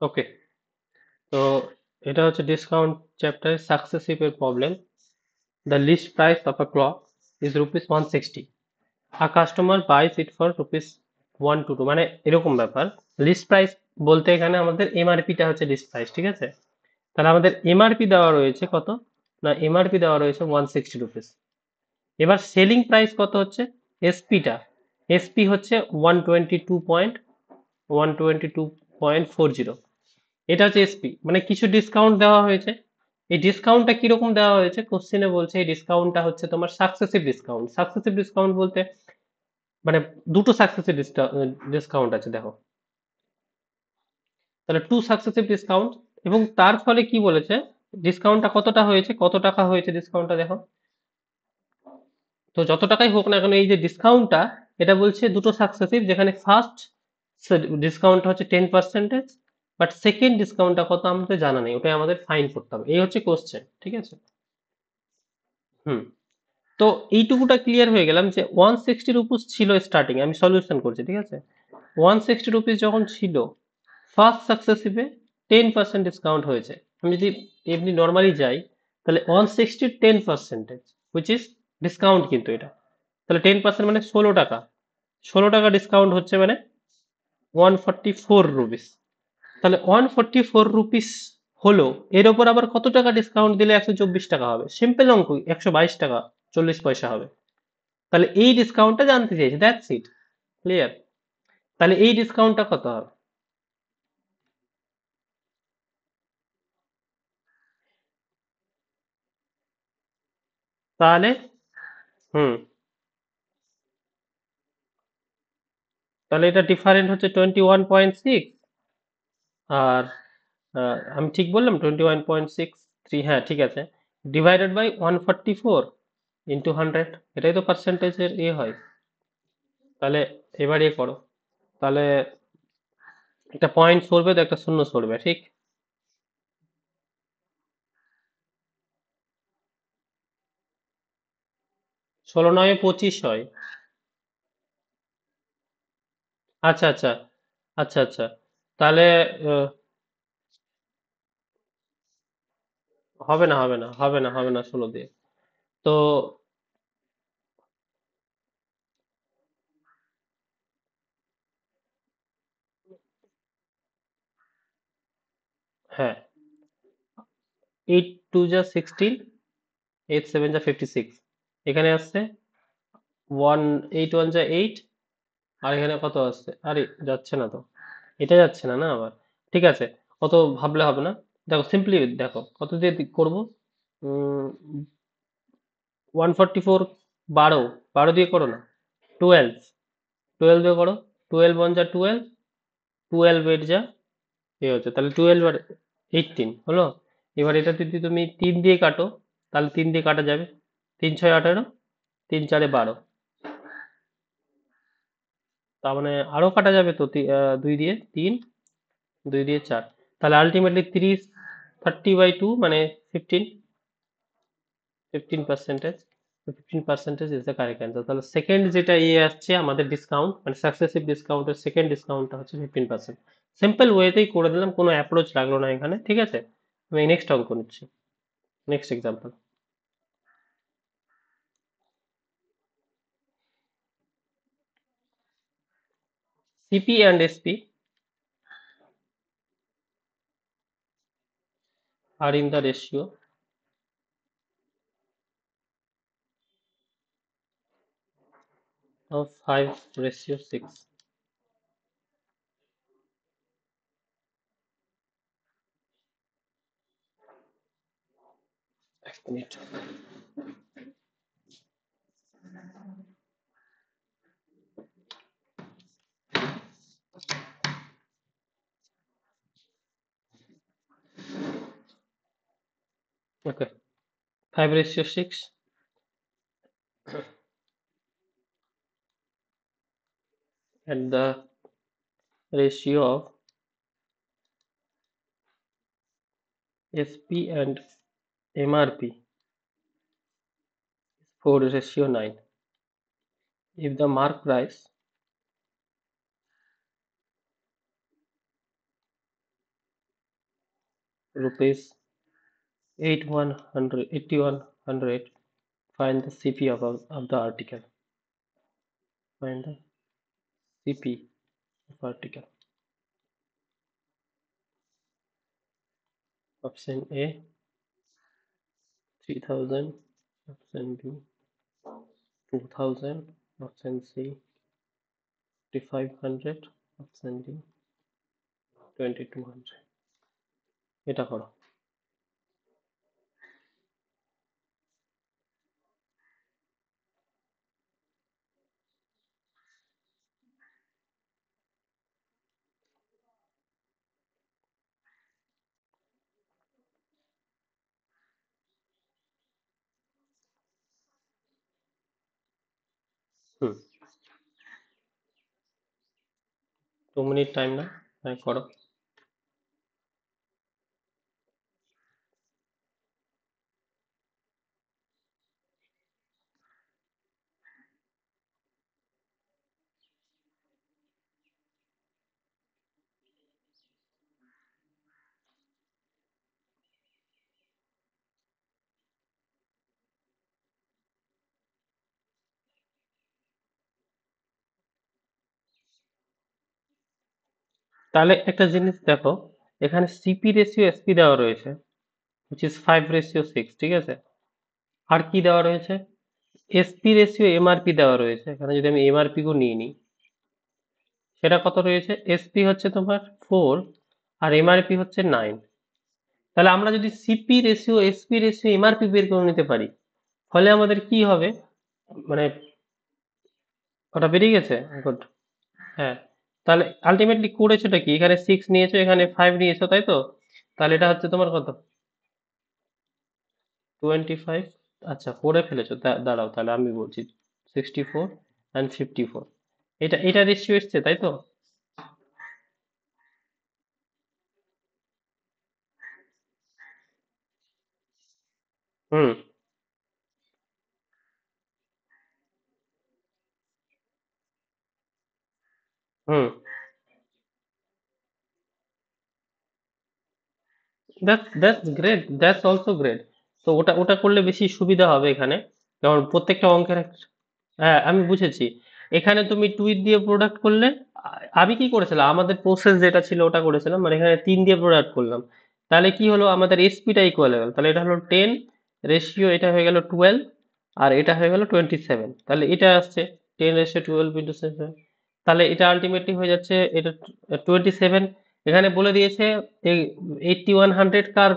ওকে, তো এটা হচ্ছে ডিসকাউন্ট চ্যাপ্টার সাকসেসিভ এর problem. The list price of a clock is rupees 160, a customer buys it for rupees 122, মানে এরকম ব্যাপার। লিস্ট প্রাইস বলতে এখানে আমাদের এমআরপিটা হচ্ছে লিস্ট প্রাইস, ঠিক আছে? তাহলে আমাদের এমআরপি দেওয়া রয়েছে কত, না এমআরপি দেওয়া রয়েছে 160 রুপিস। এবার সেলিং প্রাইস কত হচ্ছে, এসপিটা, এসপি হচ্ছে 122.122.40, এটা হচ্ছে এসপি, মানে কিছু ডিসকাউন্ট দেওয়া হয়েছে। এই ডিসকাউন্টটা কিরকম দেওয়া হয়েছে, কোশ্চেনে বলছে এই ডিসকাউন্টটা হচ্ছে তোমার সাকসেসিভ ডিসকাউন্ট। সাকসেসিভ ডিসকাউন্ট বলতে মানে দুটো সাকসেসিভ ডিসকাউন্ট আছে দেখো, তাহলে টু সাকসেসিভ ডিসকাউন্ট। এবং তার ফলে কি বলেছে, ডিসকাউন্টটা কতটা হয়েছে, কত টাকা হয়েছে ডিসকাউন্টটা দেখো। তো যত টাকাই হোক না কেন এই যে ডিসকাউন্টটা, এটা বলছে দুটো সাকসেসিভ, যেখানে ফার্স্ট ডিসকাউন্ট হচ্ছে 10%, বাট সেকেন্ড ডিসকাউন্টটা কত আমাদের জানা নেই, ওটাই আমাদের ফাইন করতে হবে। এই হচ্ছে কোশ্চেন, ঠিক আছে? হুম, তো এইটুকুটা ক্লিয়ার হয়ে গেলাম যে 160 রুপিস ছিল স্টার্টিং, আমি সলিউশন করছি, ঠিক আছে? 160 রুপিস যখন ছিল, ফার্স্ট সাকসেসিভে 10% ডিসকাউন্ট হয়েছে। আমি যদি এমনি নর্মালি যাই, তাহলে 160 10%, হুইচ ইজ ডিসকাউন্ট কিন্তু এটা। তাহলে 10% মানে 16 টাকা, 16 টাকা ডিসকাউন্ট হচ্ছে মানে 144 রুপিস। তাহলে 144 রুপিস হলো, এর ওপর আবার কত টাকা ডিসকাউন্ট দিলে 124 টাকা হবে? সিম্পল অঙ্ক, 122 টাকা 40 পয়সা হবে। তাহলে এই ডিসকাউন্টটা জানতে চাইছি, দ্যাটস ইট, ক্লিয়ার? তাহলে এই ডিসকাউন্টটা কত হবে? তাহলে হুম, তাহলে এটা ডিফারেন্ট হচ্ছে 21.6। আর আমি ঠিক বললাম 21.63, হ্যাঁ ঠিক আছে, ডিভাইডেড বাই 144 ইন্টু 100, এটাই তো পার্সেন্টেজের ইয়ে হয়। তাহলে এবার ইয়ে করো, তাহলে একটা পয়েন্ট সরবে তো একটা শূন্য সরবে, ঠিক? 16 9 25 হয়। আচ্ছা আচ্ছা, আচ্ছা আচ্ছা, তাহলে আহ, হবে না 16 দিয়ে। তো হ্যাঁ, 8 2 যা 16, 8 7 যা 56, এখানে আসছে 1 8 1 যা 8, আর এখানে কত আসছে, আরে যাচ্ছে না তো, এটা যাচ্ছে না না আবার। ঠিক আছে, অত ভাবলে হবে না, দেখো সিম্পলি দেখো কত দিয়ে করবো। 144, 12, 12 দিয়ে করো না, 12, 12 দিয়ে করো, 12 1 যা 12, 12 8 যা এ হচ্ছে, তাহলে 12 আর 18 হলো। এবার এটা যদি তুমি 3 দিয়ে কাটো, তাহলে 3 দিয়ে কাটা যাবে, 3 6 18, 3 4 12, তার মানে আরো কাটা যাবে তো, 2 দিয়ে 3, 2 দিয়ে 4, তাহলে আলটিমেটলি 30/2 মানে 15, 15%। 15% ইজ দ্য কারেক্ট অ্যান্সার। তাহলে সেকেন্ড যেটা ইয়ে আসছে আমাদের ডিসকাউন্ট, মানে সাকসেসিভ ডিসকাউন্টের সেকেন্ড ডিসকাউন্টটা হচ্ছে 15%। সিম্পল ওয়েতেই করে দিলাম, কোনো অ্যাপ্রোচ লাগলো না এখানে, ঠিক আছে? আমি নেক্সট অঙ্ক নিচ্ছি, next example. CP and SP are in the ratio of 5:6. এক minute. Okay, 5:6 and the ratio of SP and MRP is 4:9. If the mark price rupees 8100. Find the CP of the article. Find the CP of article. Option A 3000, option B 2000, option C 5500, option D 2200. এটা করো। হুম, 2 minute time না? হ্যাঁ করো। তাহলে একটা জিনিস দেখো, এখানে সিপি রেশিও এসপি দেওয়া রয়েছে, which is 5:6, ঠিক আছে। আর কি দেওয়া রয়েছে, এসপি রেশিও এমআরপি দেওয়া রয়েছে। এখানে যদি আমি এমআরপি গো নিয়ে নিই, সেটা কত রয়েছে, এসপি হচ্ছে তোমার 4 আর এমআরপি হচ্ছে 9। তাহলে আমরা যদি CP ratio SP ratio MRP বের করে নিতে পারি, ফলে আমাদের কি হবে, মানে ওটা বেরিয়ে গেছে। গুড। হ্যাঁ, তাহলে আলটিমেটলি করেছোটা কি, এখানে 6 নিয়েছো, এখানে 5 নিয়েছো, তাই তো। তাহলে এটা হচ্ছে তোমার কত, 25। আচ্ছা, করে ফেলেছো, দাঁড়াও তাহলে আমি বলছি, 64 অ্যান্ড 54, এটা রেশিও এসছে, তাই তো। Hmm hmm, that's great, that's also great. তো ওটা ওটা করলে বেশি সুবিধা হবে এখানে, কারণ প্রত্যেকটা অঙ্কের হ্যাঁ আমি বুঝেছি। এখানে তুমি টুইট দিয়ে প্রোডাক্ট করলে, আমি কি করেছিলাম, আমাদের প্রসেস যেটা ছিল ওটা করেছিলাম, মানে এখানে 3 দিয়ে প্রোডাক্ট করলাম। তাহলে কি হলো, আমাদের এসপিটা ইকুয়াল হয়ে গেল। তাহলে এটা হলো 10 রেশিও, এটা হয়ে গেল 12, আর এটা হয়ে গেল 27। তাহলে এটা আসছে 10:12 × 7। তাহলে এটা আলটিমেটলি হয়ে যাচ্ছে, এটা 27। এখানে বলে দিয়েছে এই 8100 কার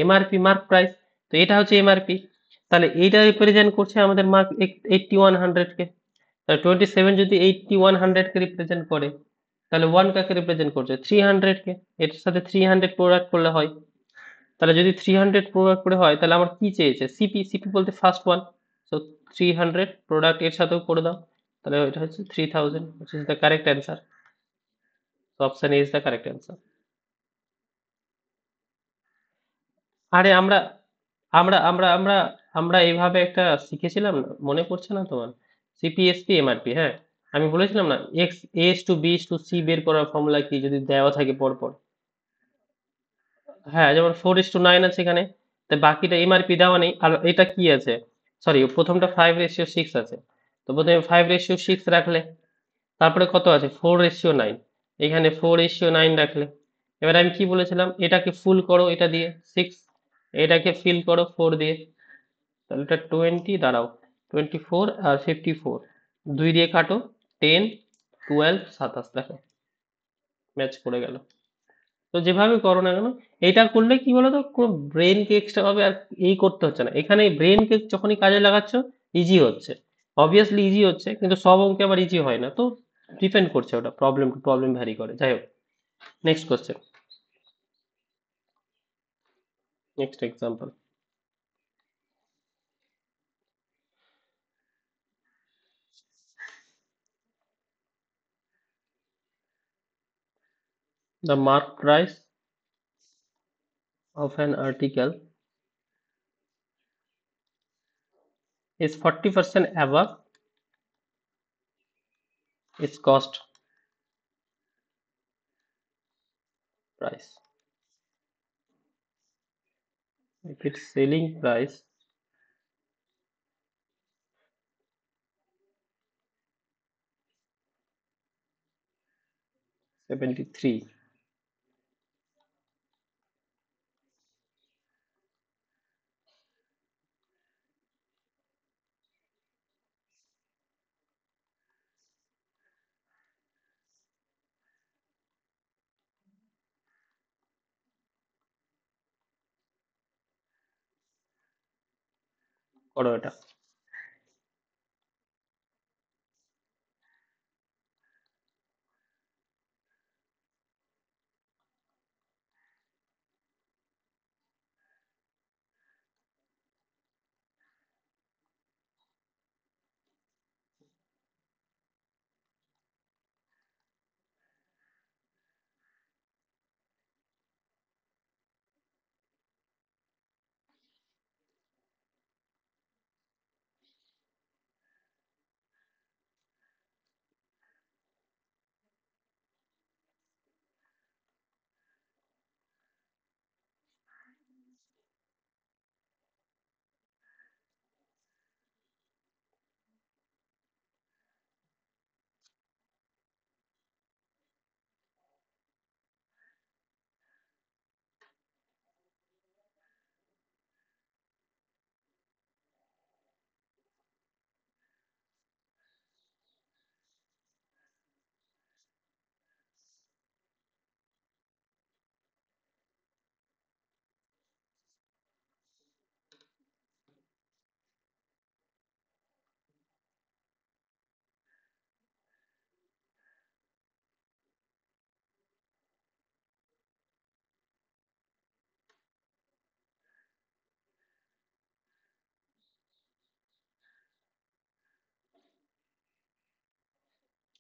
এমআরপি মার্ক প্রাইস, তো এটা হচ্ছে এমআরপি। তাহলে এইটা রিপ্রেজেন্ট করছে আমাদের মার্ক 8100 কে। তাহলে 27 যদি 8100 কে রিপ্রেজেন্ট করে, তাহলে 1 কাকে রিপ্রেজেন্ট করছে, 300 কে। এর সাথে 300 প্রোডাক্ট করলে হয়। তাহলে যদি 300 প্রোডাক্ট করে হয়, তাহলে আমার কি চেয়েছে, সিপি, সিপি বলতে ফার্স্ট ওয়ান। সো 300 প্রোডাক্ট এর সাথেও করে দাও, তাহলে এটা হচ্ছে 3000, which is the correct answer. So option A is the correct answer. আরে আমরা আমরা আমরা আমরা আমরা এইভাবে একটা শিখেছিলাম না, মনে পড়ছে না তোমার, সিপিএসপি এমআরপি। হ্যাঁ, আমি বলেছিলাম না, x s to b to c বের করার ফর্মুলা কি, যদি দেওয়া থাকে পর পর। হ্যাঁ, যেমন 4:9 আছে এখানে, তাই বাকিটা এমআরপি দেওয়া নেই। আর এটা কি আছে, সরি, প্রথমটা 5:6 আছে, তো প্রথমে 5:6 রাখলে, তারপরে কত আছে, 4:9, এখানে 4:9 রাখলে। এবার আমি কি বলেছিলাম, এটাকে ফুল করো এটা দিয়ে 6, এটাকে ফিল করো 4 দিয়ে। তাহলে এটা 20, দাঁড়াও, 24 আর 54, 2 দিয়ে কাটো, 10, 12, 27, দেখো ম্যাচ করে গেল। তো যেভাবে করো না কেন, এটা করলে কি বলতো, কোনো ব্রেনকে এক্সট্রা ভাবে আর এই করতে হচ্ছে না। এখানে ব্রেনকে যখনই কাজে লাগাচ্ছ, ইজি হচ্ছে, অবভিয়াসলি ইজি হচ্ছে, কিন্তু সব অঙ্কে আবার ইজি হয় না। তো ডিপেন্ড করছে, ওটা প্রবলেম টু প্রবলেম ভ্যারি করে। যাই হোক, next question, next example. The mark price of an article is 40% above its cost price. if its selling price $73, করো এটা।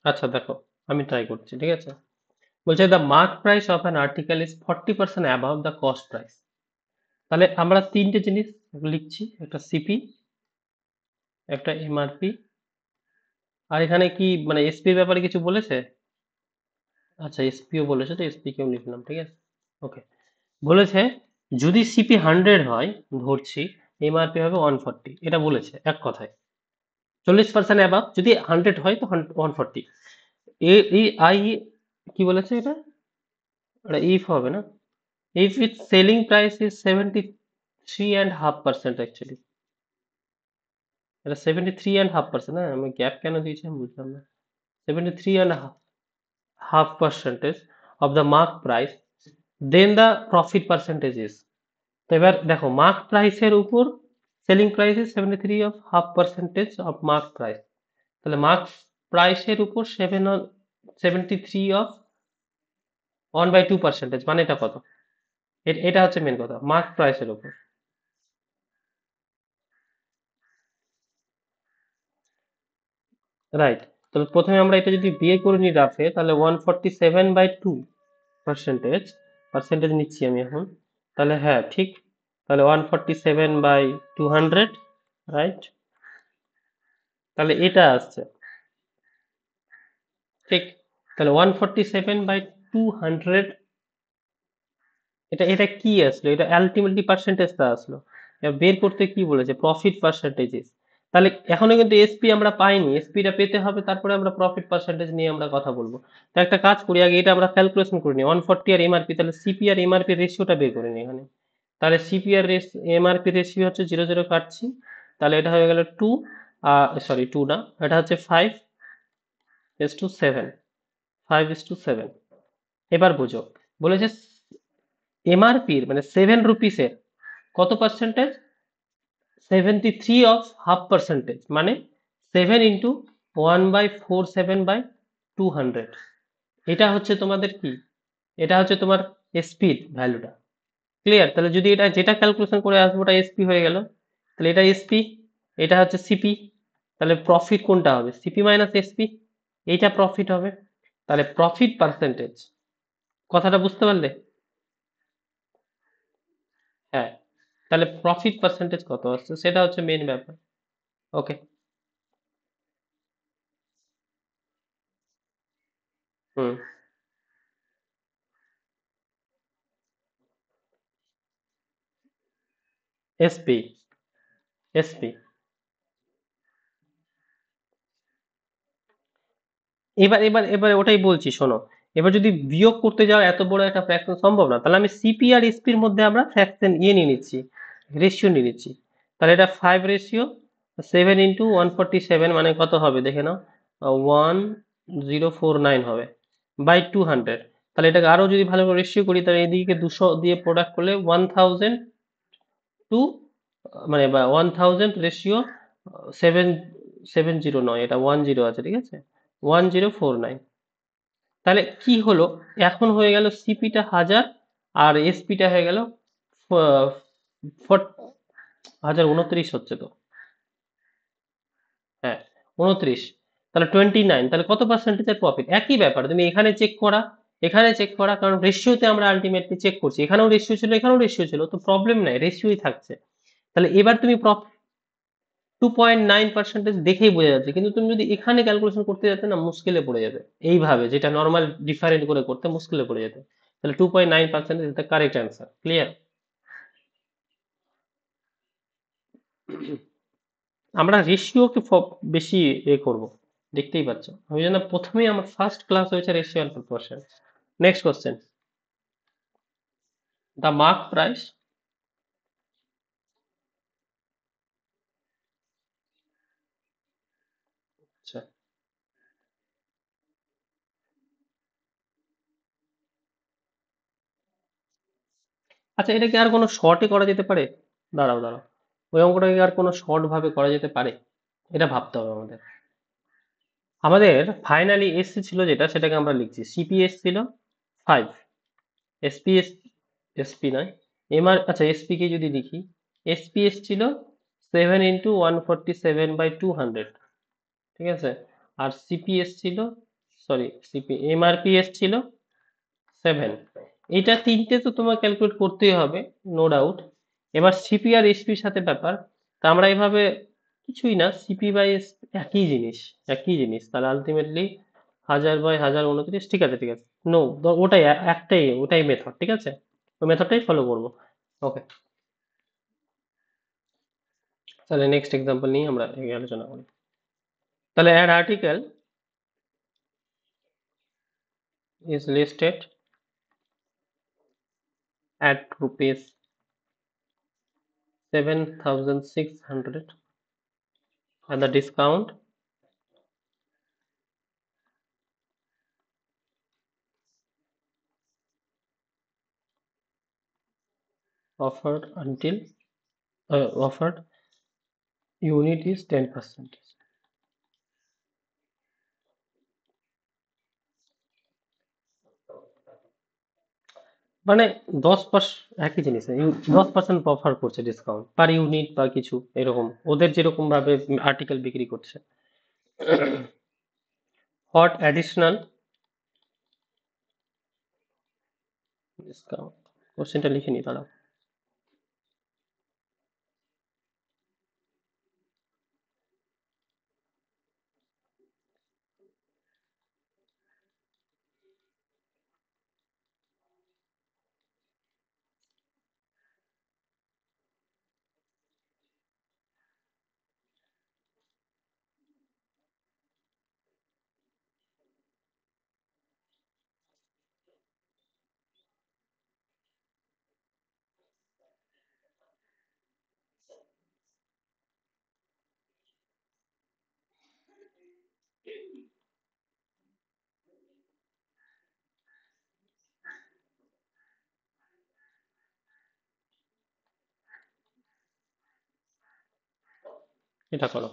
আচ্ছা দেখো, আমি ট্রাই করছি, ঠিক আছে। বলছে the mark price of an article is 40% above the cost price. তাহলে আমরা তিনটে জিনিস লিখছি, একটা সিপি, একটা এমআরপি, আর এখানে কি মানে এসপির ব্যাপারে কিছু বলেছে? আচ্ছা, এসপিও বলেছে, তো এসপি কেও লিখলাম, ঠিক আছে। ওকে। বলেছে যদি সিপি 100 হয়, ধরছি, এমআরপি হবে 140, এটা বলেছে এক কথায়। 40% অ্যাবাভ, যদি 100 হয় তো 140। এই আই কি বলেছে এটা? এটা ইফ হবে না? If it's selling price is 73.5%, actually এটা 73.5%। হ্যাঁ, আমি গ্যাপ কেন দিয়েছি আমি বুঝলাম না। 73.5% of the mark price, then the profit percentage is। তো এবার দেখো, মার্ক প্রাইসের উপর selling price is 73.5% of mark price. তাহলে মার্ক প্রাইসের উপর 73 অফ 1/2%, মানে এটা কত? এটা হচ্ছে মেন কথা, মার্ক প্রাইসের উপর। রাইট। তাহলে প্রথমে আমরা এটা যদি বিয়ে করে নিই রাফে, তাহলে 147/2 পার্সেন্টেজ নিচ্ছি আমি এখন। তাহলে হ্যাঁ ঠিক, তাহলে 147/200, রাইট। তাহলে এটা আসছে ঠিক। তাহলে 147/200, এটা এটা কি আসলো? এটা আলটিমেটলি পার্সেন্টেজটা আসলো। এবার বের করতে কি বলেছে? প্রফিট পার্সেন্টেজেস। তাহলে এখনো কিন্তু এসপি আমরা পাইনি, এসপিটা পেতে হবে, তারপরে আমরা প্রফিট পার্সেন্টেজ নিয়ে আমরা কথা বলবো। তো একটা কাজ করি, আগে এটা আমরা ক্যালকুলেশন করে নিই, 140 আর এমআরপি, তাহলে সিপি আর এমআরপি রেশিওটা বের করে নিই এখানে। তাহলে সিপি আর এমআরপি রেশিও হচ্ছে 0 0 কাটছি, তাহলে এটা হয়ে গেল 2, সরি 2 না, এটা হচ্ছে 5:7, 5:7। এবার বুঝো, বলেছে এমআরপির মানে 7 রুপিসের কত পার্সেন্টেজ? 73.5%, মানে 7 × 1/47/200। এটা হচ্ছে তোমাদের কি, এটা হচ্ছে তোমার স্পিড ভ্যালুটা। ক্লিয়ার? তাহলে যদি এটা যেটা ক্যালকুলেশন করে আসবো ওটা এসপি হয়ে গেল, তাহলে এটা এসপি, এটা হচ্ছে সিপি। তাহলে প্রফিট কোনটা হবে? সিপি মাইনাস এসপি, এইটা প্রফিট হবে। তাহলে প্রফিট পার্সেন্টেজ, কথাটা বুঝতে পারলে? হ্যাঁ। তাহলে প্রফিট পার্সেন্টেজ কত আসছে সেটা হচ্ছে মেন ব্যাপার। ওকে। হুম। এসপি এসপি এবার ওটাই বলছি শোনো। এবার যদি বিয়োগ করতে যাও এত বড় একটা ফ্র্যাকশন সম্ভব না, তাহলে আমি সিপি আর এসপির মধ্যে আমরা ফ্র্যাকশন নিয়ে নিচ্ছি, রেশিও নিয়ে নিচ্ছি। তাহলে এটা 5:7 মানে কত হবে দেখে নাও, 1049 হবে বাই 200। তাহলে এটাকে আরো যদি ভালো করে রেশিও করি, তাহলে এদিকে 200 দিয়ে প্রোডাক্ট করলে 1000 টু, মানে 1000 রেশিও 770 নয়, এটা 10 আছে, ঠিক আছে, 1049। তাহলে কি হলো, এখন হয়ে গেল সিপিটা 1000 আর এসপিটা হয়ে গেল 1029 হচ্ছে তো, হ্যাঁ 29, তাহলে 29, তাহলে কত পার্সেন্টেজের প্রফিট? একই ব্যাপার, তুমি এখানে চেক করা, এখানে চেক করা, কারণ রেশিওতে আমরা আলটিমেটলি চেক করছি, এখানেও রেশিও ছিল এখানেও রেশিও ছিল, তো প্রবলেম নাই, রেশিওই থাকছে। তাহলে এবার তুমি 2.9% দেখেই বোঝা যাচ্ছে, কিন্তু তুমি যদি এখানে ক্যালকুলেশন করতে যাতে না, মুশকিলে পড়ে যাবে, এইভাবে যেটা নর্মাল ডিফারেন্ট করে করতে মুশকিলে পড়ে যেতে। তাহলে 2.9% is the correct answer. Clear? আমরা রেশিওকে বেশি করব, দেখতেই পাচ্ছ, ওই জন্য প্রথমেই আমার ফার্স্ট ক্লাস হয়েছে ratio and proportion. Next question, the mark price. আচ্ছা আচ্ছা, এটা কি আর কোনো শর্টে করা যেতে পারে? দাঁড়াও দাঁড়াও, ওই অঙ্কটা কি আর কোনো শর্ট ভাবে করা যেতে পারে? এটা ভাবতে হবে আমাদের। আমাদের ফাইনালি এসসি ছিল যেটা, সেটাকে আমরা লিখছি, সিপিএস ছিল 5, এসপিএস, এসপি নয়, এমআর, আচ্ছা এসপি কে যদি লিখি, এসপিএস ছিল 7 × 147/200, ঠিক আছে, আর সিপিএস ছিল, সরি সিপি, এমআরপিএস ছিল 7। এটা তিনটে তো তোমার ক্যালকুলেট করতেই হবে, নো ডাউট। এবার সিপি আর এসপির সাথে ব্যাপার, তা আমরা এভাবে কিছুই না, সিপি বাই এস একই জিনিস, একই জিনিস, তাহলে আলটিমেটলি 1000/1029, ঠিক আছে ঠিক আছে, নো, ওটাই একটাই, ওটাই মেথড, ঠিক আছে, ওই মেথডটাই ফলো করবো। ওকে, তাহলে নেক্সট এক্সাম্পল নিয়ে আমরা এগিয়ে আলোচনা করি। তাহলে ad article is listed at rupees 7600 and the discount offered until offered unit is 10%। মানে 10%, একই জিনিস, 10% অফার করছে, ডিসকাউন্ট পার ইউনিট বা কিছু এরকম, ওদের যেরকম ভাবে আর্টিকেল বিক্রি করছে। হট অ্যাডিশনাল ডিসকাউন্ট, কোশ্চেনটা লিখে নি দাঁড়াও। এটা করো।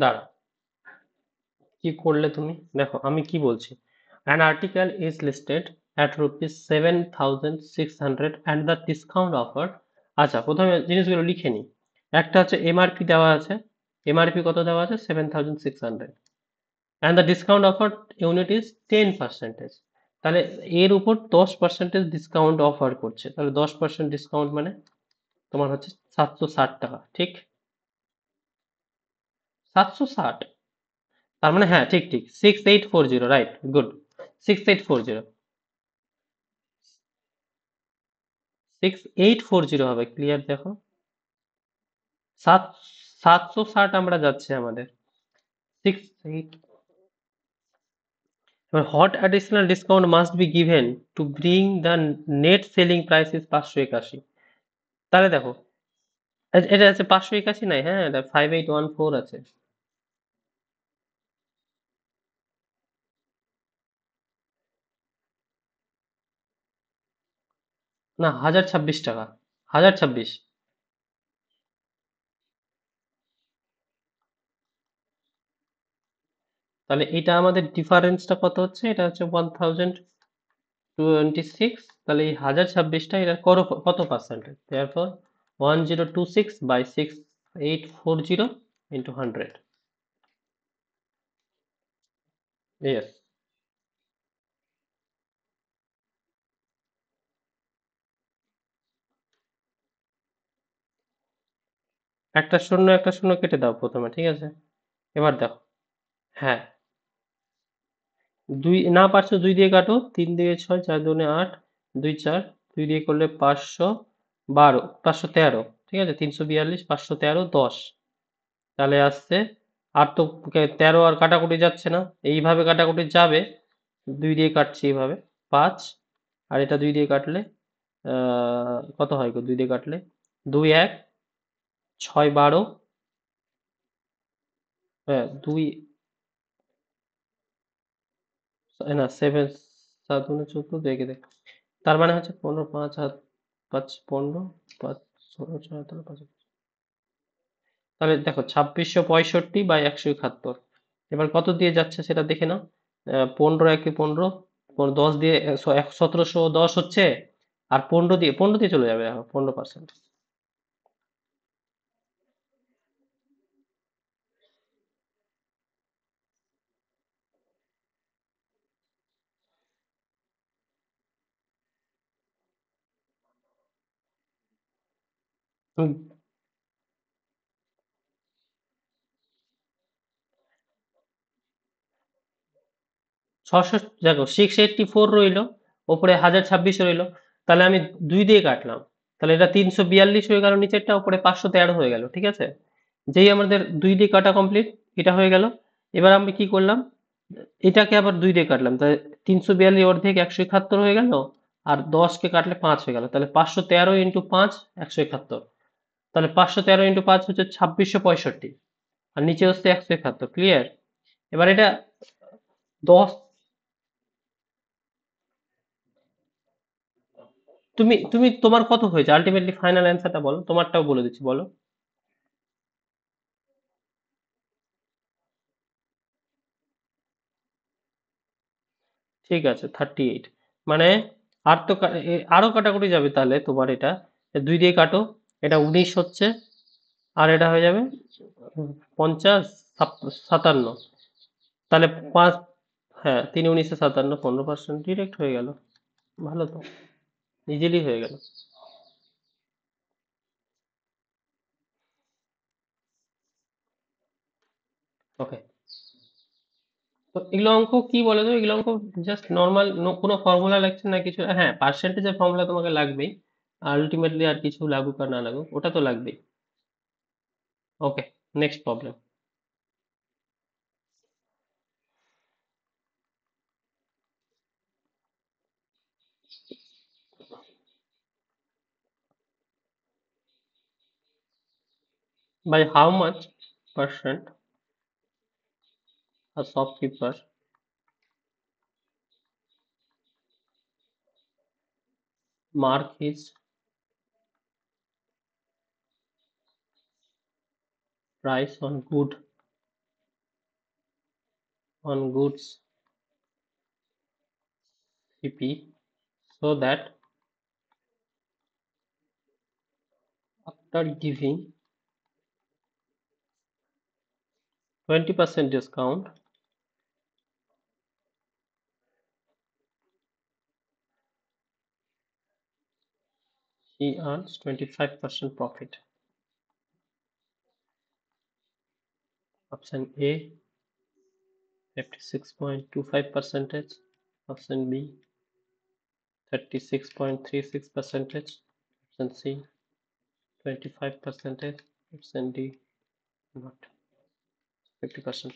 দাঁড়া, কি করলে তুমি? দেখো আমি কি বলছি, an article is listed at rupees 7,600 and the discount offer। আচ্ছা, প্রথমে জিনিসগুলো লিখে নি। একটা হচ্ছে এমআরপি দেওয়া আছে, এমআরপি কত দেওয়া আছে? 7,600, and the discount offer unit is 10%। তাহলে এর উপর 10% ডিসকাউন্ট অফার করছে, তাহলে 10% ডিসকাউন্ট মানে তোমার হচ্ছে 760 টাকা, ঠিক? 760, তার মানে হ্যাঁ, ঠিক ঠিক 6840, রাইট, গুড। 6840, 6840 হবে, ক্লিয়ার? দেখো, সাত 760 আমরা যাচ্ছে আমাদের, 68। Hot additional discount must be given to bring the net selling price is 581। তাহলে দেখো, এটা আছে 581, নাই, হ্যাঁ, এটা 5814 আছে। না, 1026 টাকা, 1026। তাহলে এটা আমাদের ডিফারেন্সটা কত হচ্ছে? এটা হচ্ছে 1026। তাহলে এই 1026টা এটা কত পার্সেন্টেজ? therefore 1026/6840 into 100। ইয়েস। একটা শূন্য একটা শূন্য কেটে দাও প্রথমে, ঠিক আছে? এবার দেখো, হ্যাঁ, দুই না পারছো, দুই দিয়ে কাটো, 3 দিয়ে 6, 4 দুগুণে 8, 2 4, দুই দিয়ে করলে 512, 513, ঠিক আছে? 342, 513, 10। তাহলে আসছে, আর তো 13 আর কাটাকুটি যাচ্ছে না, এইভাবে কাটাকুটি যাবে, দুই দিয়ে কাটছি এইভাবে, 5, আর এটা দুই দিয়ে কাটলে কত হয় গো? দুই দিয়ে কাটলে 2 1 6 12, হ্যাঁ, দুই, না, 7 7 14, দেখে দেখ, তার মানে হচ্ছে 15, 5 হাত 5 15, 5 16 6 17 5। তাহলে দেখো, 2665/171। এবার কত দিয়ে যাচ্ছে সেটা দেখে নাও। 15 একে 15, 10 দিয়ে 1710 হচ্ছে, আর 15 দিয়ে চলে যাবে, দেখো 15%। 600, দেখো 684 রইলো, ওপরে 1026 রইলো, তাহলে আমি দুই দিয়ে কাটলাম, তাহলে এটা 342 হয়ে গেল নিচেরটা, উপরে 513 হয়ে গেল, ঠিক আছে? যেই আমাদের দুই দিয়ে কাটা কমপ্লিট, এটা হয়ে গেল। এবার আমি কি করলাম, এটাকে আবার দুই দিয়ে কাটলাম, তাহলে 342 অর্ধেক 171 হয়ে গেল, আর 10কে কাটলে 5 হয়ে গেল, তাহলে 513 × 5 171। তাহলে 513 × 5 হচ্ছে 2665, আর নিচে হচ্ছে 171, ক্লিয়ার? এবার এটা 10, তুমি তুমি তোমার কত হয়েছে আলটিমেটলি? ফাইনাল অ্যান্সারটা বলো, তোমারটাও বলে দিচ্ছি, বলো। ঠিক আছে, 38। মানে আর তো আরো কাটাকুটি যাবে, তাহলে তোমার এটা দুই দিয়ে কাটো, এটা 19 হচ্ছে, আর এটা হয়ে যাবে 50, 57। তাহলে পাঁচ, হ্যাঁ, 3 19 57, 15% ডিরেক্ট হয়ে গেল। ভালো তো, ইজিলি হয়ে গেল। ওকে, তো এগুলো অঙ্ক কি বলে তো, এগুলো অঙ্ক জাস্ট নর্মাল, কোনো ফর্মুলা লাগছে না কিছু, হ্যাঁ, পার্সেন্টেজের ফর্মুলা তোমাকে লাগবেই আলটিমেটলি, আর কিছু লাগুক আর না লাগুক ওটা তো লাগবেই। Okay, next problem. By how much percent a shopkeeper mark his price on good? on goods CP so that after giving 20% discount he earns 25% profit. Option A 56.25%, option B 36.36%, option C 25%, option D not 50%.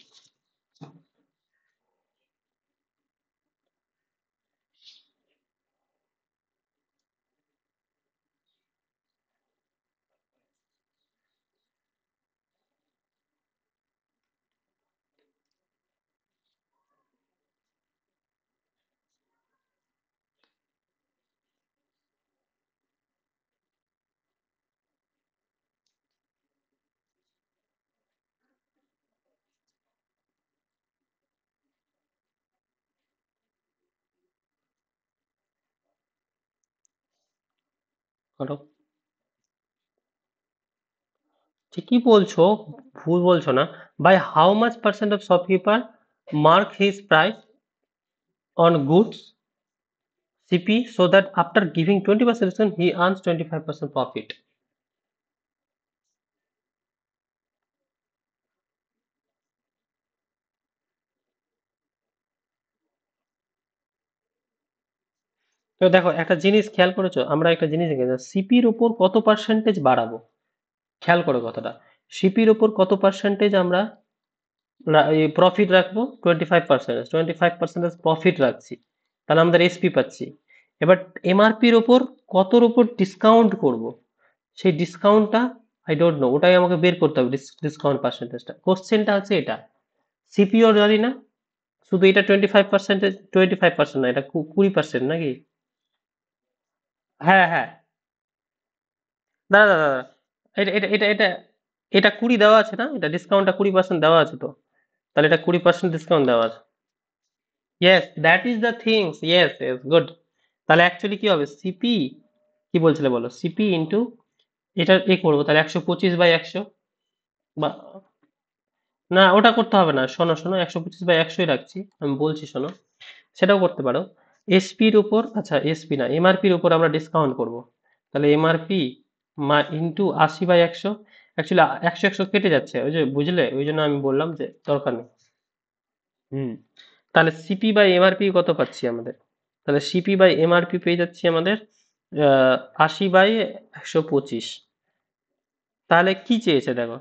করো, ঠিকই বলছো, ভুল বলছো না। By how much percent of shopkeeper mark his price on goods CP so that after giving 20% discount he earns 25% profit. তো দেখো একটা জিনিস খেয়াল করেছো, আমরা একটা জিনিস দেখেছি সিপির উপর কত পার্সেন্টেজ বাড়াবো, খেয়াল করো কথাটা। সিপির উপর কত পার্সেন্টেজ আমরা প্রফিট রাখবো, 25% প্রফিট রাখছি, তাহলে আমাদের এসপি পাচ্ছি। এবার এমআরপির ওপর কতর উপর ডিসকাউন্ট করব, সেই ডিসকাউন্টটা আই ডোন্ট নো, ওটাই আমাকে বের করতে হবে ডিসকাউন্ট পার্সেন্টেজটা। কোশ্চেনটা হচ্ছে এটা, সিপিও জানি না, শুধু এটা 25%, 25% না, এটা 20% নাকি? হ্যাঁ হ্যাঁ, দাঁড়া দাঁড়া দাঁড়া, এটা এটা এটা এটা এটা 20 দেওয়া আছে না, এটা ডিসকাউন্টটা 20% দেওয়া আছে তো, তাহলে এটা 20% ডিসকাউন্ট দেওয়া আছে। Yes, that is the things, yes yes, good. তাহলে অ্যাকচুয়ালি কি হবে, সিপি কি বলছিলে বলো, সিপি ইন্টু এটা এ করবো, তাহলে 125/100 বা না, ওটা করতে হবে না, শোনো শোনো, 125/100 রাখছি, আমি বলছি শোনো, সেটাও করতে পারো। এসপির উপর, আচ্ছা এসপি না, এমআরপির উপর আমরা ডিসকাউন্ট করব, তাহলে এমআরপি ইন্টু 80/100। অ্যাকচুয়ালি 100 কেটে যাচ্ছে, ওই যে বুঝলে, ওই জন্য আমি বললাম যে দরকার নেই। হুম, তাহলে সিপি বাই এমআরপি কত পাচ্ছি আমাদের, তাহলে সিপি বাই এমআরপি পেয়ে যাচ্ছি আমাদের 80/125। তাহলে কি চেয়েছে দেখো,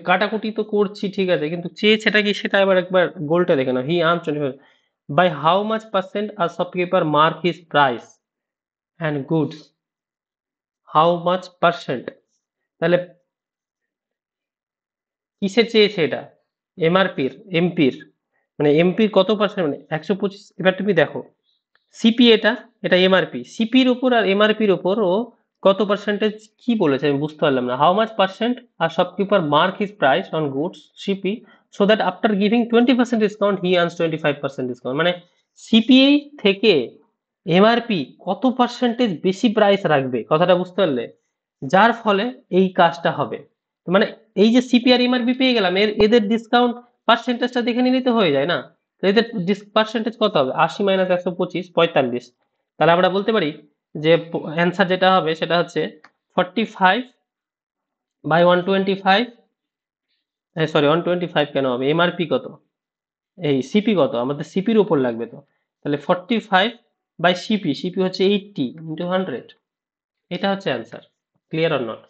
কাটাকুটি তো করছি ঠিক আছে, কিন্তু চেয়েছেটা কি সেটা এবার একবার গোলটা দেখে নাও। He earns 25 by how much percent R shopkeeper mark his price and goods, how much percent, তাহলে কিসের চেয়েছে এটা, এমআরপির, এমপির, মানে এমপির কত পার্সেন্ট, মানে 125। এবার তুমি দেখো সিপি, এটা এটা এমআরপি, সিপির উপর আর এমআরপির উপর ও কত পার্সেন্টেজ কি বলেছে আমি বুঝতে পারলাম না। How much percent R shopkeeper mark his price on goods CP so that after giving 20% discount he earns 25% discount, মানে সিপিআই থেকে এমআরপি কত পার্সেন্টেজ বেশি প্রাইস রাখবে, কথাটা বুঝতে পারলে, যার ফলে এই কাজটা হবে। মানে এই যে সিপি আর এমআরপি পেয়ে গেলাম, এদের ডিসকাউন্ট পার্সেন্টেজটা দেখে নিলেই তো হয়ে যায় না। তো এদের পার্সেন্টেজ কত হবে, 80 - 125, 45। তাহলে আমরা বলতে পারি যে অ্যান্সার যেটা হবে সেটা হচ্ছে 45/125, সরি 125 কেন হবে, এমআরপি কত, এই সিপি কত, আমাদের সিপির উপর লাগবে তো, তাহলে 45/সিপি, সিপি হচ্ছে 80 × 100, এটা হচ্ছে answer. Clear or not?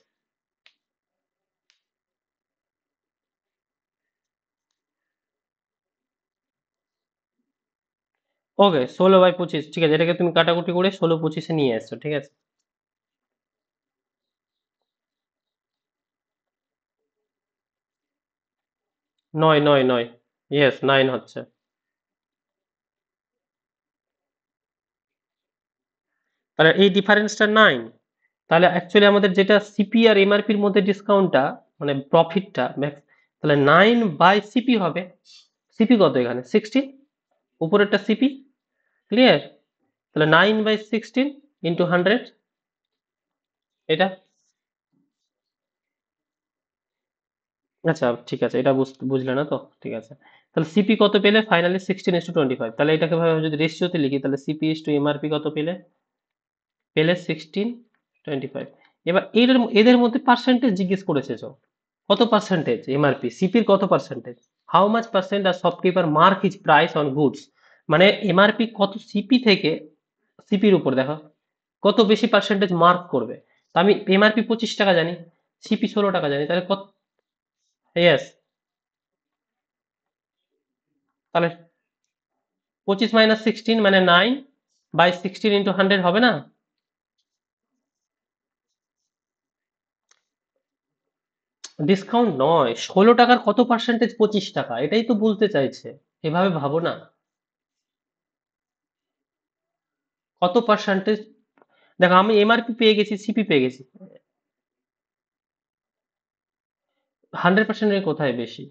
Okay, 16/25, ঠিক আছে, এটাকে তুমি কাটাকুটি করে 16/25 নিয়ে আসছো, ঠিক আছে। 9 9 9, ইয়েস 9 হচ্ছে। তাহলে এই ডিফারেন্সটা 9, তাহলে অ্যাকচুয়ালি আমাদের যেটা সিপি আর এমআরপির মধ্যে ডিসকাউন্টটা, মানে প্রফিটটা তাহলে 9/CP হবে। সিপি কত এখানে 16, উপরেরটা সিপি, ক্লিয়ার? তাহলে 9/16 ইন্টু 100, এটা। আচ্ছা ঠিক আছে, এটা বুঝলে না তো, ঠিক আছে। তাহলে সিপি কত পেলে ফাইনালি 16:25, তাহলে এটাকে ভাবে যদি রেশিওতে লিখি তাহলে সিপি ইস টু এমআরপি কত পেলে, 16:25। এবার এদের মধ্যে পার্সেন্টেজ জিজ্ঞেস করেছে, কত পার্সেন্টেজ এমআরপি, সিপির কত percentage, how much percent R shopkeeper mark his price on goods, মানে এমআরপি কত সিপি থেকে, সিপির উপর দেখো কত বেশি পার্সেন্টেজ মার্ক করবে। তো আমি এমআরপি 25 টাকা জানি, সিপি 16 টাকা জানি, তাহলে কত? ইয়েস, তাহলে 25 - 16 মানে 9/16 × 100 হবে না? ডিসকাউন্ট নয়, 16 টাকার কত পার্সেন্টেজ 25 টাকা, এটাই তো বলতে চাইছে। এভাবে ভাবো না, কত পার্সেন্টেজ। দেখো আমি এমআরপি পেয়ে গেছি, সিপি পেয়ে গেছি, 100%-এর কোথায় বেশি?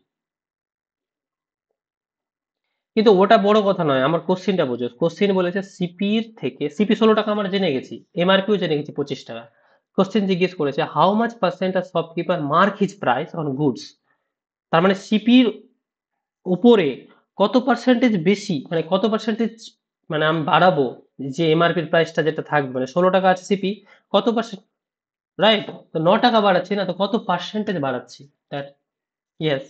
কিন্তু ওটা বড় কথা নয়, আমার কোশ্চিনটা বোঝো। কোশ্চিন বলেছে সিপির থেকে, সিপি 16 টাকা আমরা জেনে গেছি, এমআরপিও জেনে গেছি 25 টাকা। কোশ্চিন জিজ্ঞেস করেছে how much percent R shopkeeper mark his price on goods, তার মানে সিপির উপরে কত পার্সেন্টেজ বেশি, মানে কত পার্সেন্টেজ, মানে আমি বাড়াবো, যে এমআরপির প্রাইসটা যেটা থাকবে, মানে 16 টাকা আছে সিপি, কত পার্সেন্ট, রাইট? তো 9 টাকা বাড়াচ্ছি না, তো কত পার্সেন্টেজ বাড়াচ্ছি, দ্যাট, ইয়েস।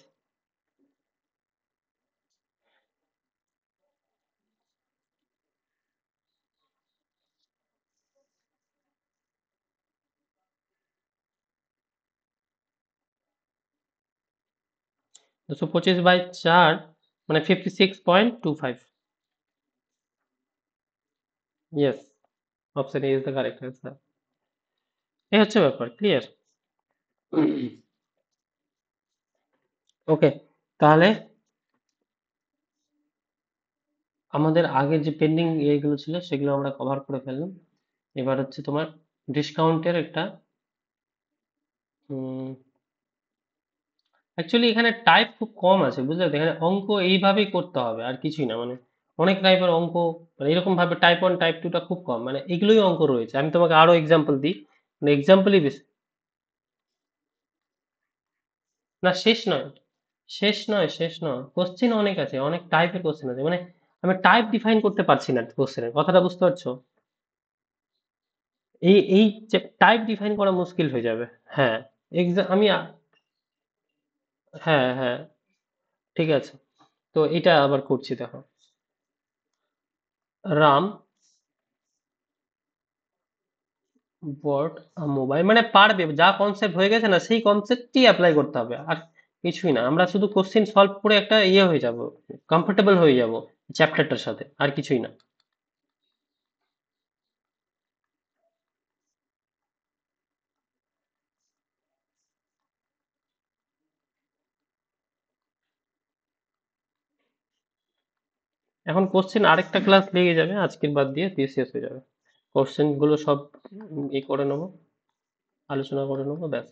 225/4 মানে 56.25। Yes, option A is the correct answer. এই হচ্ছে ব্যাপার, ক্লিয়ার? ওকে, তাহলে আমাদের আগের যে পেন্ডিং ইয়েগুলো ছিল সেগুলো আমরা কভার করে ফেললাম। এবার হচ্ছে তোমার ডিসকাউন্টের একটা, অ্যাকচুয়ালি এখানে টাইপ খুব কম আছে, বুঝলে তো? এখানে অঙ্ক এইভাবেই করতে হবে আর কিছুই না, মানে অনেক টাইপের অঙ্ক, মানে এরকম ভাবে টাইপ 1 টাইপ 2টা খুব কম, মানে এগুলোই অঙ্ক রয়েছে। আমি তোমাকে আরো এক্সাম্পল দিই, মানে এক্সাম্পলই বেশি। না শেষ নয়, শেষ নয়, কোশ্চেন অনেক আছে, অনেক টাইপের কোশ্চেন আছে, মানে আমি টাইপ ডিফাইন করতে পারছি না কোশ্চেনের, কথাটা বুঝতে পারছো? এই টাইপ ডিফাইন করা মুশকিল হয়ে যাবে। হ্যাঁ, আমি হ্যাঁ হ্যাঁ, ঠিক আছে। তো এটা আবার করছি, দেখো। রাম বট মোবাইল, মানে পারবে, যা কনসেপ্ট হয়ে গেছে না সেই কনসেপ্টই অ্যাপ্লাই করতে হবে, আর কিছুই না। আমরা শুধু কোশ্চেন সলভ করে একটা ইয়ে হয়ে যাব, কমফোর্টেবল হয়ে যাব চ্যাপ্টারটার সাথে, আর কিছুই না। এখন কোশ্চেন আরেকটা ক্লাস লেগে যাবে, আজকের বাদ দিয়ে শেষ হয়ে যাবে। কোশ্চেন গুলো সব করে নেবো, আলোচনা করে নেবো, ব্যাস।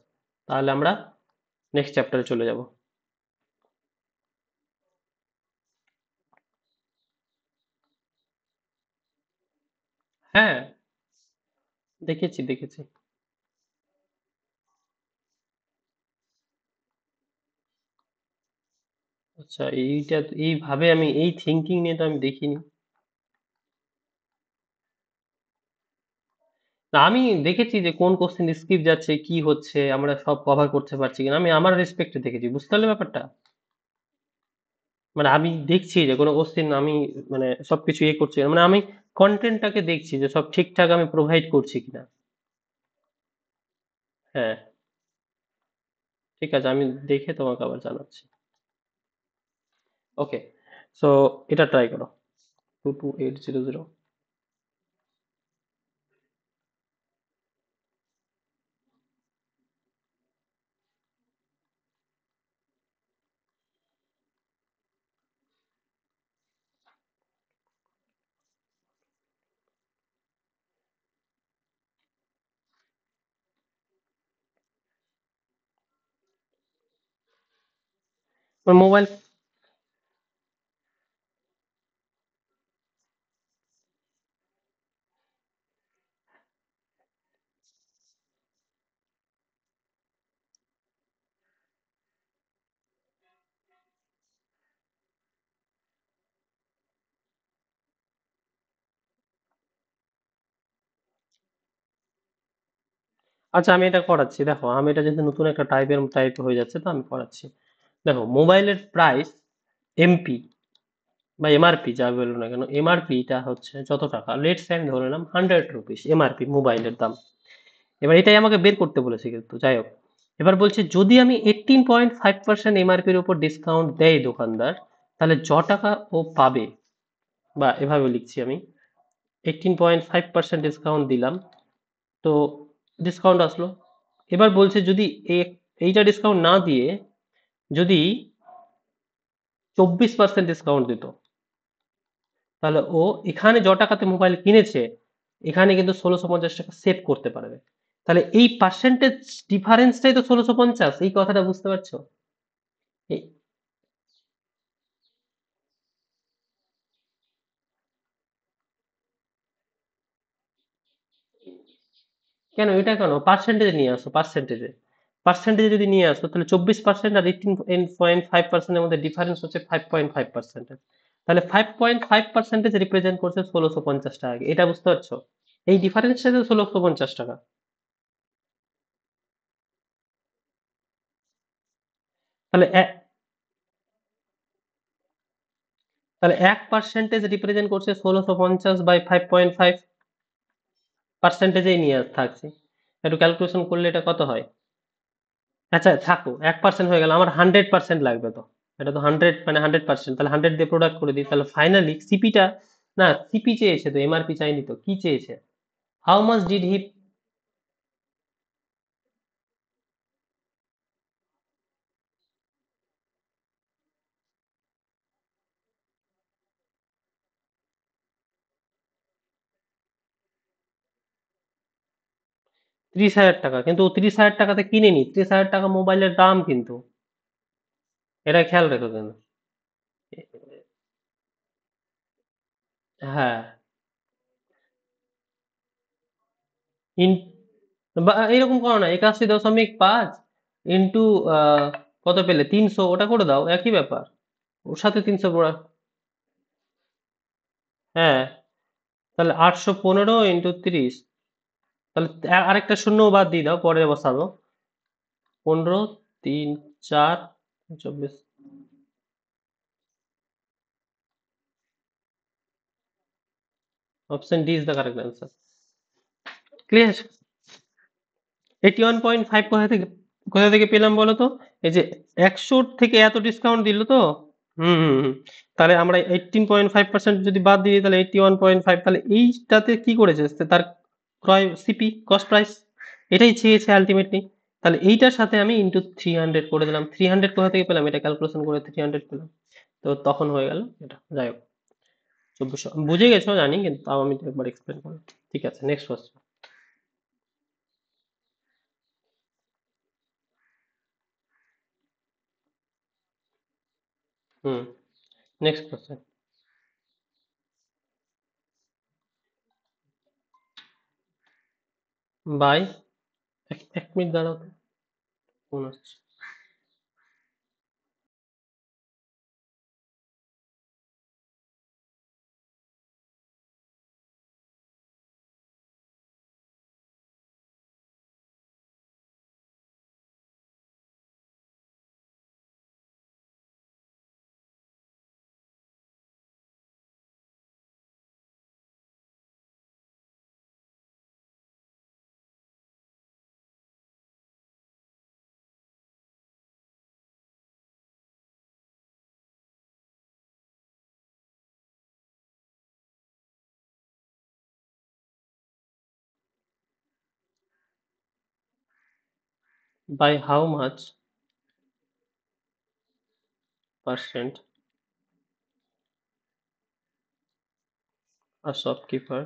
তাহলে আমরা নেক্সট চ্যাপ্টারে চলে যাব। হ্যাঁ, দেখেছি। আচ্ছা, এইভাবে আমি এই থিঙ্কিং নিয়ে তো আমি দেখিনি। না, আমি দেখেছি যে কোন কোশ্চেন স্কিপ যাচ্ছে, কি হচ্ছে, আমরা সব কভার করতে পারছি কিনা, আমি আমার রেসপেক্টে দেখেছি, বুঝতে পারলে ব্যাপারটা? মানে আমি দেখছি যে কোনো কোশ্চেন আমি, মানে সবকিছু ইয়ে করছি, মানে আমি কন্টেন্টটাকে দেখছি যে সব ঠিকঠাক আমি প্রোভাইড করছি কিনা। হ্যাঁ, ঠিক আছে, আমি দেখে তোমাকে আবার জানাচ্ছি। ওকে, সো এটা ট্রাই করো, 22800। মোবাইল। আচ্ছা আমি এটা করাচ্ছি, দেখো আমি এটা যেহেতু নতুন একটা টাইপ হয়ে যাচ্ছে তো আমি করাচ্ছি। দেখো মোবাইলের প্রাইস এমপি বা এমআরপি যা বলবো না কেন, এমআরপিটা হচ্ছে যত টাকা, লেটস আমি ধরে নিলাম 100 রুপিস এমআরপি মোবাইলের দাম। এবার এটাই আমাকে বের করতে বলেছে, কিন্তু যাই হোক। এবার বলছে যদি আমি 18.5% এমআরপির উপর ডিসকাউন্ট দেয় দোকানদার, তাহলে টাকা ও পাবে, বা এভাবে লিখছি আমি, 18.5% ডিসকাউন্ট দিলাম, তো ডিসকাউন্ট আসলো। এবার বলছে যদি এইটা ডিসকাউন্ট না দিয়ে যদি 24% ডিসকাউন্ট দিত, তাহলে ও এখানে টাকাতে মোবাইল কিনেছে এখানে কিন্তু 1650 টাকা সেভ করতে পারবে। তাহলে এই পার্সেন্টেজ ডিফারেন্সটাই তো 1650, এই কথাটা বুঝতে পারছো? এই- কেন এটা কেন পার্সেন্টেজে নিয়ে আসো, পার্সেন্টেজে যদি নিয়ে আসো তাহলে 24% আর 18.5%-এর মধ্যে ডিফারেন্স হচ্ছে 5.5%। তাহলে 5.5% রিপ্রেজেন্ট করছে 1650 টাকা, এটা বুঝতে পারছো? এই ডিফারেন্সটা তো 1650 টাকা। তাহলে তাহলে 1% রিপ্রেজেন্ট করছে 1650/5.5, পার্সেন্টেজেই নিয়ে থাকছে। একটু ক্যালকুলেশন করলে এটা কত হয়? আচ্ছা থাকো, 1% হয়ে গেল, আমার 100% লাগবে তো। এটা তো 100 মানে 100%, তাহলে 100 দিয়ে প্রোডাক্ট করে দিই, তাহলে ফাইনালি সিপিটা, না সিপি চেয়েছে তো এমআরপি চাইনি, তো কি চেয়েছে? How much did he? 30,000 টাকা, কিন্তু 30,000 টাকাতে কিনেনি, 30,000 টাকা মোবাইলের দাম কিন্তু, এটা খেয়াল রেখো কিন্তু। হ্যাঁ। ইন বা এরকম করো না, 81.5 ইন্টু কত পেলে, 300, ওটা করে দাও, একই ব্যাপার। ওর সাথে 300 পড়া। হ্যাঁ, তাহলে 815 ইন্টু 30, তাহলে আরেকটা শূন্য বাদ দিয়ে দাও, পরে বসাবো। 15, 3, 4, 24। Option D is the correct answer. Clear? 81.5 কোথা থেকে পেলাম বলো তো? এই যে 100 থেকে এত ডিসকাউন্ট দিল তো। হুম। তাহলে আমরা 18.5% যদি বাদ দিই তাহলে 81.5, তাহলে এইটাতে কি করেছে তার ক্রয় সিপি কস্ট প্রাইস, এটাই চেয়েছে আলটিমেটলি। তাহলে এইটার সাথে আমি ইন্টু 300 করে দিলাম, 300 কোথা থেকে পেলাম, এটা ক্যালকুলেশন করে 300 পেলাম। তো তখন হয়ে গেল এটা, যাই হোক। 1400 বুঝে গেছো জানি, কিন্তু তাও আমি তো একবার এক্সপ্লেন করলাম। ঠিক আছে, next question. Hmm, next question. Bye, এক মিনিট দাঁড়াও তো, ফোন আসছে। By how much percent a shopkeeper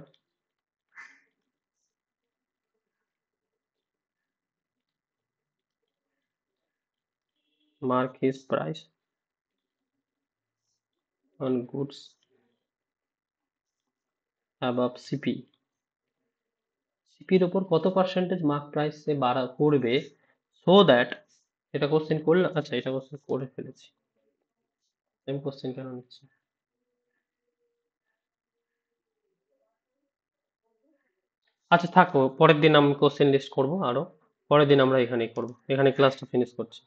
mark his price? On goods above CP, সিপির ওপর কত পার্সেন্টেজ মার্ক প্রাইস সে করবে সো দ্যাট, এটা কোশ্চেন করলাম, আচ্ছা এটা কোশ্চেন করে ফেলেছি, সেম কোশ্চেন কেন নিচ্ছি। আচ্ছা থাকো, পরের দিন আমি কোশ্চেন লিস্ট করবো, আরো পরের দিন আমরা এখানেই করবো, এখানে ক্লাসটা ফিনিশ করছি।